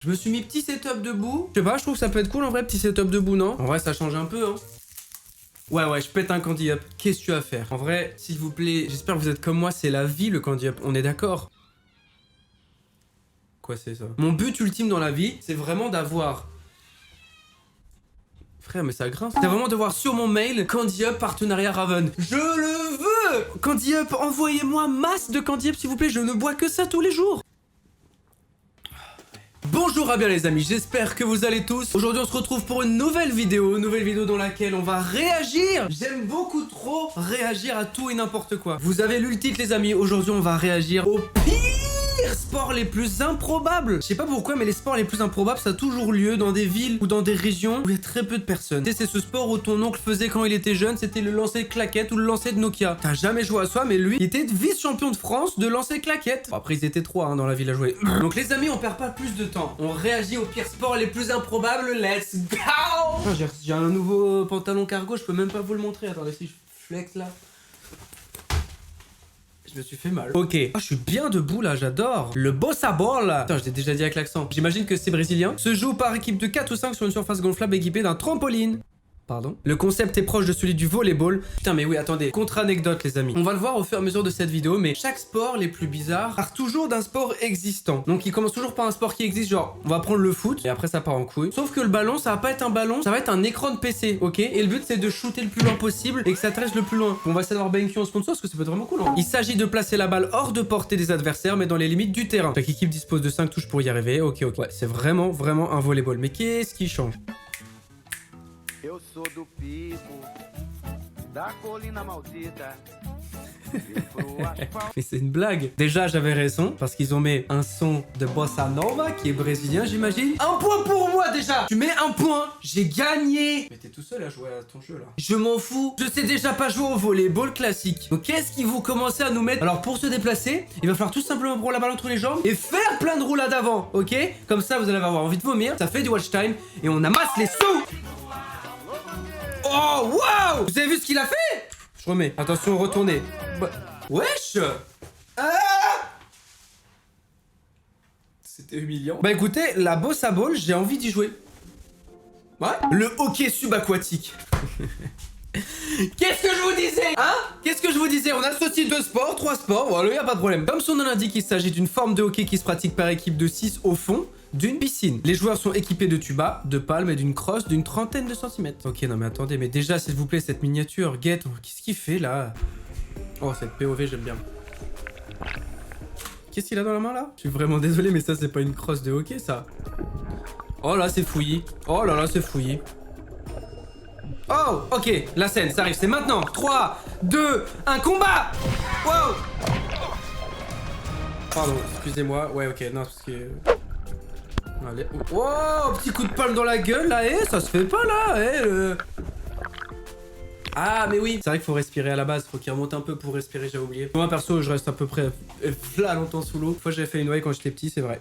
Je me suis mis petit setup debout. Je sais pas, je trouve que ça peut être cool en vrai, petit setup debout, non? En vrai, ça change un peu, hein. Ouais, je pète un candy up. Qu'est-ce que tu vas faire? En vrai, s'il vous plaît, j'espère que vous êtes comme moi, c'est la vie le candy up. On est d'accord? Quoi c'est ça? Mon but ultime dans la vie, c'est vraiment d'avoir... Frère, mais ça grince. C'est vraiment de voir sur mon mail Candy Up partenariat Raven. Je le veux! Candy Up, envoyez-moi masse de Candy Up s'il vous plaît, je ne bois que ça tous les jours. Bonjour à bien les amis, j'espère que vous allez tous. Aujourd'hui on se retrouve pour une nouvelle vidéo dans laquelle on va réagir. J'aime beaucoup trop réagir à tout et n'importe quoi. Vous avez lu le titre les amis, aujourd'hui on va réagir au pire sports les plus improbables. Je sais pas pourquoi mais les sports les plus improbables ça a toujours lieu dans des villes ou dans des régions où il y a très peu de personnes. C'est ce sport où ton oncle faisait quand il était jeune, c'était le lancer de claquettes ou le lancer de Nokia. T'as jamais joué à ça mais lui il était vice-champion de France de lancer de claquettes. Bon, après ils étaient 3 dans la ville à jouer. Donc les amis on perd pas plus de temps. On réagit aux pires sports les plus improbables. Let's go. J'ai un nouveau pantalon cargo, je peux même pas vous le montrer. Attendez si je flex là. Je me suis fait mal. Ok. Ah, je suis bien debout là, j'adore. Le bossa ball. Putain, je l'ai déjà dit avec l'accent. J'imagine que c'est brésilien. Se joue par équipe de 4 ou 5 sur une surface gonflable équipée d'un trampoline. Pardon. Le concept est proche de celui du volleyball. Putain mais oui attendez, contre-anecdote les amis. On va le voir au fur et à mesure de cette vidéo, mais chaque sport les plus bizarres part toujours d'un sport existant. Donc il commence toujours par un sport qui existe, genre on va prendre le foot et après ça part en couille. Sauf que le ballon ça va pas être un ballon, ça va être un écran de PC, ok? Et le but c'est de shooter le plus loin possible et que ça te reste le plus loin. On va essayer d'avoir BenQ en sponsor parce que ça peut être vraiment cool. Hein. Il s'agit de placer la balle hors de portée des adversaires mais dans les limites du terrain. Chaque équipe dispose de 5 touches pour y arriver, ok. Ouais c'est vraiment un volleyball. Mais qu'est-ce qui change? Eu sou do pico, da colina maldita. Mais c'est une blague. Déjà j'avais raison parce qu'ils ont mis un son de bossa nova qui est brésilien j'imagine. Un point pour moi déjà. Tu mets un point, j'ai gagné. Mais t'es tout seul à jouer à ton jeu là. Je m'en fous. Je sais déjà pas jouer au volleyball classique. Donc qu'est-ce qu'ils vont commencer à nous mettre? Alors pour se déplacer, il va falloir tout simplement prendre la balle entre les jambes et faire plein de roulades avant, ok? Comme ça vous allez avoir envie de vomir. Ça fait du watch time et on amasse les sous. Oh waouh! Vous avez vu ce qu'il a fait? Je remets. Attention, retournez. Bah, wesh! Ah! C'était humiliant. Bah écoutez, la bossa ball, j'ai envie d'y jouer. Ouais? Le hockey subaquatique. Qu'est-ce que je vous disais? Hein? Qu'est-ce que je vous disais? On associe 2 sports, 3 sports, voilà, y a pas de problème. Comme son nom l'indique, il s'agit d'une forme de hockey qui se pratique par équipe de 6 au fond d'une piscine. Les joueurs sont équipés de tuba, de palmes et d'une crosse d'une trentaine de centimètres. Ok, non mais attendez, mais déjà, s'il vous plaît, cette miniature, Get, qu'est-ce qu'il fait là? Oh, cette POV, j'aime bien. Qu'est-ce qu'il a dans la main là? Je suis vraiment désolé, mais ça, c'est pas une crosse de hockey, ça. Oh là, c'est fouillis. Oh là là, c'est fouillis. Oh, ok, la scène, ça arrive, c'est maintenant. 3, 2, 1, combat! Wow! Pardon, excusez-moi. Ouais, ok, non, parce que... Allez. Wow, petit coup de palme dans la gueule, là, ça se fait pas, là, Ah, mais oui, c'est vrai qu'il faut respirer à la base, faut qu'il remonte un peu pour respirer, j'ai oublié. Moi, perso, je reste à peu près là longtemps sous l'eau. Une fois, j'avais fait une wave quand j'étais petit, c'est vrai.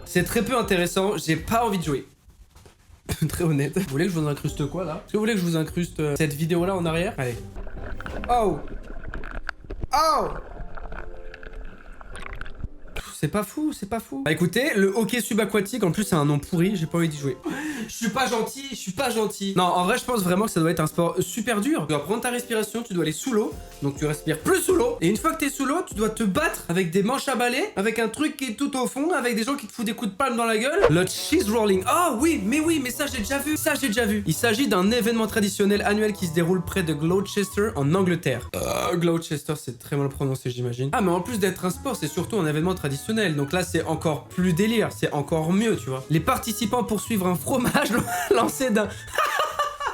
C'est très peu intéressant, j'ai pas envie de jouer. Très honnête. Vous voulez que je vous incruste quoi, là? Est-ce que vous voulez que je vous incruste cette vidéo-là en arrière? Allez. Oh! Oh! C'est pas fou, c'est pas fou. Bah écoutez, le hockey subaquatique, en plus c'est un nom pourri, j'ai pas envie d'y jouer. Je suis pas gentil. Non, en vrai, je pense vraiment que ça doit être un sport super dur. Tu dois prendre ta respiration, tu dois aller sous l'eau, donc tu respires plus sous l'eau. Et une fois que t'es sous l'eau, tu dois te battre avec des manches à balai, avec un truc qui est tout au fond, avec des gens qui te foutent des coups de palme dans la gueule. Le cheese rolling. Oh oui, mais ça j'ai déjà vu. Il s'agit d'un événement traditionnel annuel qui se déroule près de Gloucester en Angleterre. Gloucester, c'est très mal prononcé, j'imagine. Ah, mais en plus d'être un sport, c'est surtout un événement traditionnel. Donc là, c'est encore plus délire, c'est encore mieux, tu vois. Les participants poursuivent un fromage lancé d'un...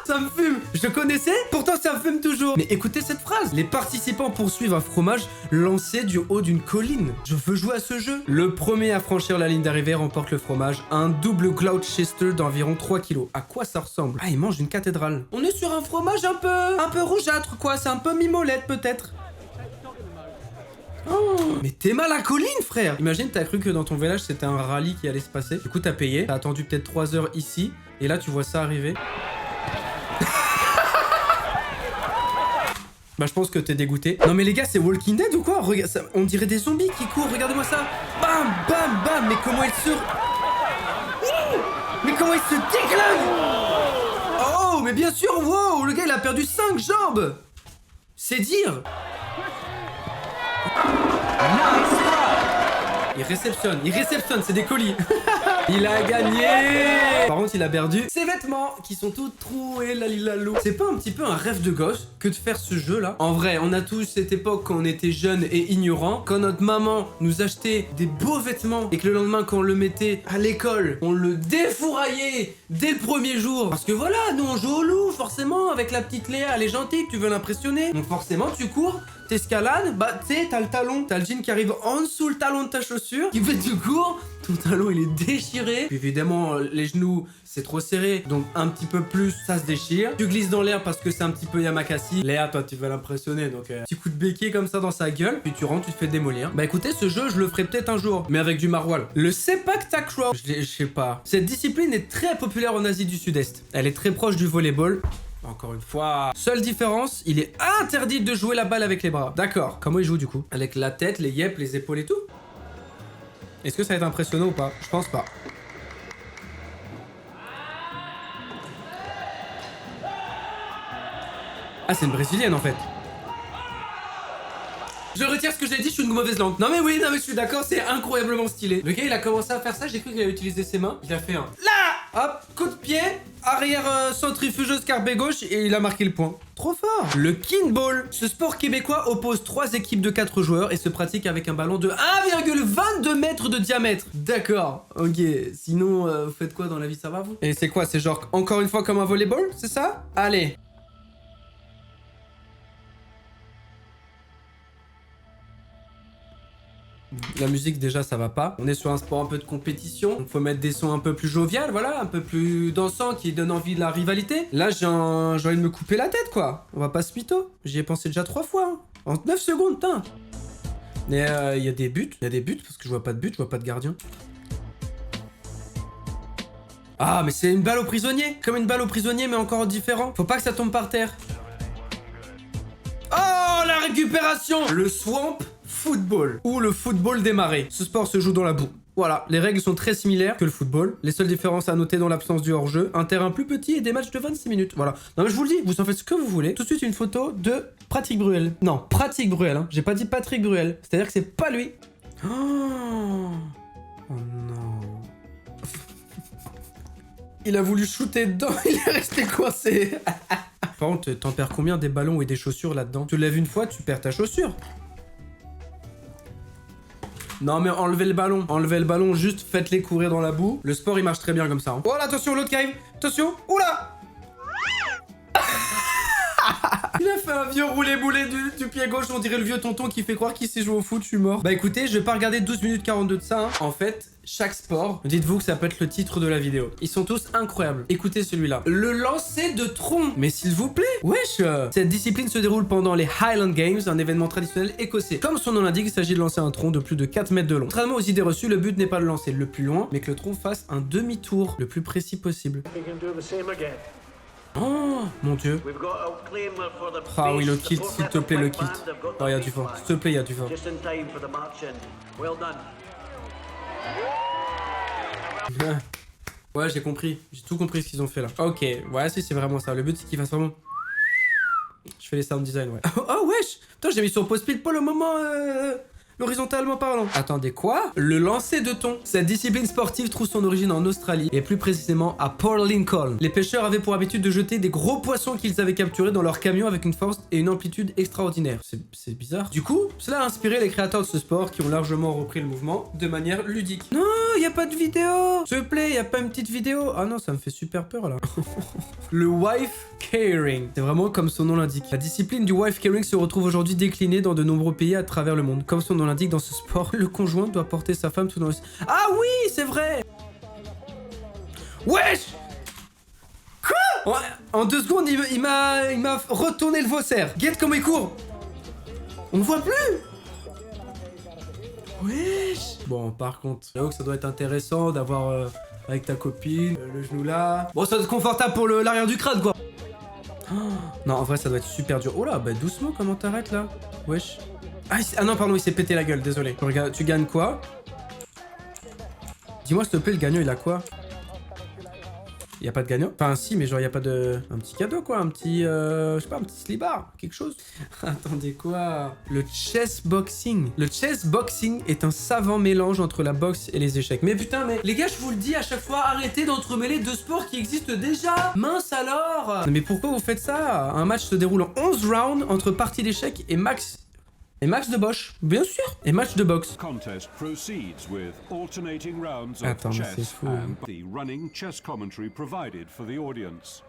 Ça me fume. Je connaissais, pourtant ça me fume toujours. Mais écoutez cette phrase. Les participants poursuivent un fromage lancé du haut d'une colline. Je veux jouer à ce jeu. Le premier à franchir la ligne d'arrivée remporte le fromage. Un double Gloucester d'environ 3 kilos. À quoi ça ressemble? Ah, il mange une cathédrale. On est sur un fromage un peu rougeâtre, quoi. C'est un peu mimolette, peut-être. Oh, mais t'es mal à colline, frère. Imagine, t'as cru que dans ton village c'était un rallye qui allait se passer. Du coup, t'as payé, t'as attendu peut-être 3 heures ici, et là tu vois ça arriver. Bah, je pense que t'es dégoûté. Non, mais les gars, c'est Walking Dead ou quoi? Regarde, ça, on dirait des zombies qui courent. Regardez-moi ça. Bam! Bam, bam, bam. Mais comment il se... Mais comment il se déglingue? Oh, mais bien sûr, wow, le gars il a perdu 5 jambes. C'est dire. Il réceptionne, c'est des colis. Il a gagné. Par contre, il a perdu ses vêtements qui sont tous troués, lalilalou. C'est pas un petit peu un rêve de gosse que de faire ce jeu-là? En vrai, on a tous cette époque quand on était jeunes et ignorants, quand notre maman nous achetait des beaux vêtements et que le lendemain, quand on le mettait à l'école, on le défouraillait dès le premier jour. Parce que voilà, nous on joue au loup, forcément, avec la petite Léa, elle est gentille, tu veux l'impressionner. Donc forcément, tu cours. T'escalades, bah tu sais, t'as le talon, t'as le jean qui arrive en dessous le talon de ta chaussure, qui fait du cours, ton talon il est déchiré, puis évidemment les genoux c'est trop serré, donc un petit peu plus ça se déchire, tu glisses dans l'air parce que c'est un petit peu Yamakasi, Léa toi tu vas l'impressionner donc petit coup de béquille comme ça dans sa gueule, puis tu rentres, tu te fais démolir. Bah écoutez ce jeu je le ferai peut-être un jour, mais avec du maroilles. Le Sepak Takraw, je sais pas, cette discipline est très populaire en Asie du Sud-Est, elle est très proche du volleyball. Encore une fois. Seule différence, il est interdit de jouer la balle avec les bras. D'accord. Comment il joue du coup? Avec la tête, les yeux, les épaules et tout? Est-ce que ça va être impressionnant ou pas? Je pense pas. Ah, c'est une brésilienne en fait. Je retire ce que j'ai dit, je suis une mauvaise langue. Non mais oui, non mais je suis d'accord, c'est incroyablement stylé. Le gars il a commencé à faire ça, j'ai cru qu'il allait utiliser ses mains. Il a fait un là, hop, coup de pied, arrière centrifugeuse carbet gauche et il a marqué le point. Trop fort. Le kinball. Ce sport québécois oppose 3 équipes de 4 joueurs et se pratique avec un ballon de 1,22 mètres de diamètre. D'accord, ok. Sinon, vous faites quoi dans la vie, ça va vous? Et c'est quoi? C'est genre encore une fois comme un volleyball, c'est ça? Allez. La musique déjà ça va pas. On est sur un sport un peu de compétition. Donc faut mettre des sons un peu plus jovial, voilà, un peu plus dansants qui donnent envie de la rivalité. Là j'ai envie de me couper la tête quoi. On va pas se mytho. J'y ai pensé déjà 3 fois. Hein. En 9 secondes, putain. Mais il y a des buts. Il y a des buts parce que je vois pas de but, je vois pas de gardien. Ah mais c'est une balle au prisonnier. Comme une balle au prisonnier mais encore différent. Faut pas que ça tombe par terre. Oh la récupération. Le swamp football ou le football des marais. Ce sport se joue dans la boue. Voilà, les règles sont très similaires que le football. Les seules différences à noter dans l'absence du hors-jeu, un terrain plus petit et des matchs de 26 minutes. Voilà. Non mais je vous le dis, vous en faites ce que vous voulez. Tout de suite une photo de Pratique Bruel. Non, Pratique Bruel, hein. J'ai pas dit Patrick Bruel. C'est-à-dire que c'est pas lui. Oh, oh non. Il a voulu shooter dedans, il est resté coincé. Par contre, t'en perds combien des ballons et des chaussures là-dedans? Tu lèves une fois, tu perds ta chaussure. Non mais enlevez le ballon, juste faites-les courir dans la boue. Le sport il marche très bien comme ça. Hein. Oh là, attention, l'autre qui arrive. Attention, oula. Il a fait un vieux roulé-boulé du pied gauche, on dirait le vieux tonton qui fait croire qu'il sait jouer au foot, je suis mort. Bah écoutez, je vais pas regarder 12 minutes 42 de ça. Hein. En fait, chaque sport, dites-vous que ça peut être le titre de la vidéo. Ils sont tous incroyables. Écoutez celui-là. Le lancer de tronc. Mais s'il vous plaît. Wesh. Cette discipline se déroule pendant les Highland Games, un événement traditionnel écossais. Comme son nom l'indique, il s'agit de lancer un tronc de plus de 4 mètres de long. Contrairement aux idées reçues, le but n'est pas de lancer le plus loin, mais que le tronc fasse un demi-tour le plus précis possible. Oh mon dieu. Ah oui, le kilt, s'il te plaît, le kilt. Oh, il y a du vent. S'il te plaît, il y a du vent. Ouais, j'ai compris. J'ai tout compris ce qu'ils ont fait là. Ok, ouais, si, c'est vraiment ça. Le but, c'est qu'il fasse vraiment... Je fais les sound design, ouais. Oh, wesh. Putain, j'ai mis sur pause pile poil au moment... Horizontalement parlant. Attendez, quoi? Le lancer de thon. Cette discipline sportive trouve son origine en Australie et plus précisément à Port Lincoln. Les pêcheurs avaient pour habitude de jeter des gros poissons qu'ils avaient capturés dans leur camion avec une force et une amplitude extraordinaires. C'est bizarre. Du coup, cela a inspiré les créateurs de ce sport qui ont largement repris le mouvement de manière ludique. Non, y a pas de vidéo. S'il te plaît, y a pas une petite vidéo. Ah non, ça me fait super peur là. Le wife carrying. C'est vraiment comme son nom l'indique. La discipline du wife carrying se retrouve aujourd'hui déclinée dans de nombreux pays à travers le monde. Comme son nom l'indique, dans ce sport, le conjoint doit porter sa femme tout dans le... Ah oui, c'est vrai. Wesh. Quoi? En 2 secondes, il m'a retourné le faussaire. Guette comment il court. On ne voit plus. Wesh. Bon, par contre, j'avoue que ça doit être intéressant d'avoir avec ta copine, le genou là. Bon, ça doit être confortable pour l'arrière du crâne, quoi. Oh, non, en vrai, ça doit être super dur. Oh là, bah doucement, comment t'arrêtes là? Wesh. Ah non, pardon, il s'est pété la gueule, désolé. Regarde, tu gagnes quoi? Dis-moi s'il te plaît, le gagnant il a quoi? Y a pas de gagnant? Enfin si, mais genre y a pas de... Un petit cadeau quoi, un petit... je sais pas, un petit slibard, quelque chose. Attendez quoi? Le chess boxing. Le chess boxing est un savant mélange entre la boxe et les échecs. Mais putain, mais les gars, je vous le dis à chaque fois, arrêtez d'entremêler deux sports qui existent déjà. Mince alors. Mais pourquoi vous faites ça? Un match se déroule en 11 rounds entre partie d'échecs et max de boxe, bien sûr. Et match de boxe. Contest proceeds with alternating rounds of Attends, mais c'est chess fou. and the running chess commentary provided for the audience.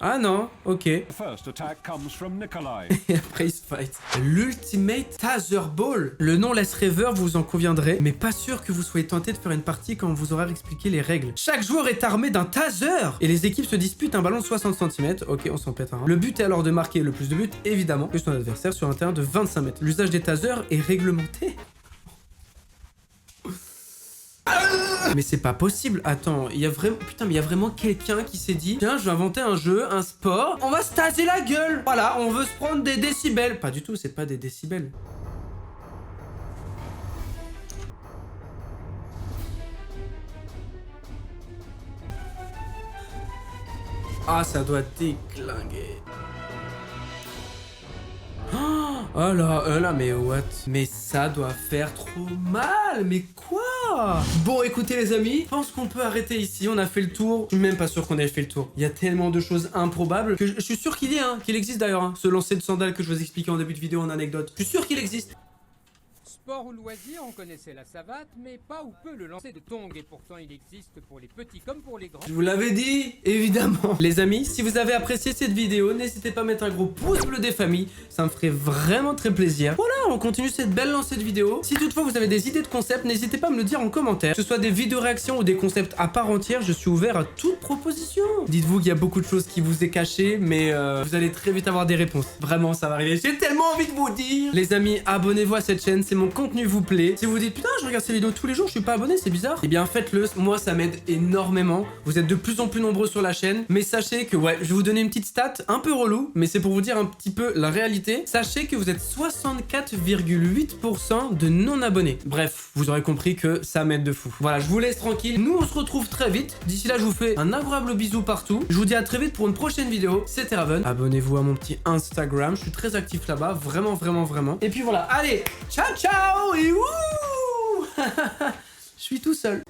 Ah non, ok. The first attack comes from Nikolai. Et après il se fight. L'Ultimate Taser Ball. Le nom laisse rêveur, vous en conviendrez, mais pas sûr que vous soyez tenté de faire une partie quand on vous aura expliqué les règles. Chaque joueur est armé d'un taser et les équipes se disputent un ballon de 60 cm. Ok, on s'en pète un. Le but est alors de marquer le plus de buts, évidemment, que son adversaire sur un terrain de 25 mètres. L'usage des tasers est réglementé. Mais c'est pas possible. Attends, il y a vraiment... Putain, mais il y a vraiment quelqu'un qui s'est dit tiens, je vais inventer un jeu, un sport, on va se taser la gueule. Voilà, on veut se prendre des décibels. Pas du tout, c'est pas des décibels. Ah, ça doit déglinguer. Oh là, mais what? Mais ça doit faire trop mal, mais quoi? Bon, écoutez les amis, je pense qu'on peut arrêter ici, on a fait le tour. Je suis même pas sûr qu'on ait fait le tour. Il y a tellement de choses improbables que je suis sûr qu'il y a, qu'il existe d'ailleurs, ce lancer de sandales que je vous expliquais en début de vidéo en anecdote. Je suis sûr qu'il existe. Sport ou loisir, on connaissait la savate, mais pas ou peu le lancer de tongs, et pourtant il existe pour les petits comme pour les grands. Je vous l'avais dit, évidemment. Les amis, si vous avez apprécié cette vidéo, n'hésitez pas à mettre un gros pouce bleu des familles, ça me ferait vraiment très plaisir. Voilà, on continue cette belle lancée de vidéos. Si toutefois vous avez des idées de concepts, n'hésitez pas à me le dire en commentaire. Que ce soit des vidéos réactions ou des concepts à part entière, je suis ouvert à toute proposition. Dites-vous qu'il y a beaucoup de choses qui vous est cachées, mais vous allez très vite avoir des réponses. Vraiment, ça va arriver. J'ai tellement envie de vous dire. Les amis, abonnez-vous à cette chaîne, c'est mon contenu vous plaît. Si vous dites putain, je regarde ces vidéos tous les jours, je suis pas abonné, c'est bizarre. Eh bien faites-le, moi ça m'aide énormément. Vous êtes de plus en plus nombreux sur la chaîne, mais sachez que ouais, je vais vous donner une petite stat un peu relou, mais c'est pour vous dire un petit peu la réalité. Sachez que vous êtes 64,8% de non abonnés. Bref, vous aurez compris que ça m'aide de fou. Voilà, je vous laisse tranquille. Nous on se retrouve très vite. D'ici là, je vous fais un agréable bisou partout. Je vous dis à très vite pour une prochaine vidéo. C'était Raven. Abonnez-vous à mon petit Instagram, je suis très actif là-bas, vraiment. Et puis voilà, allez, ciao et ouh. Je suis tout seul.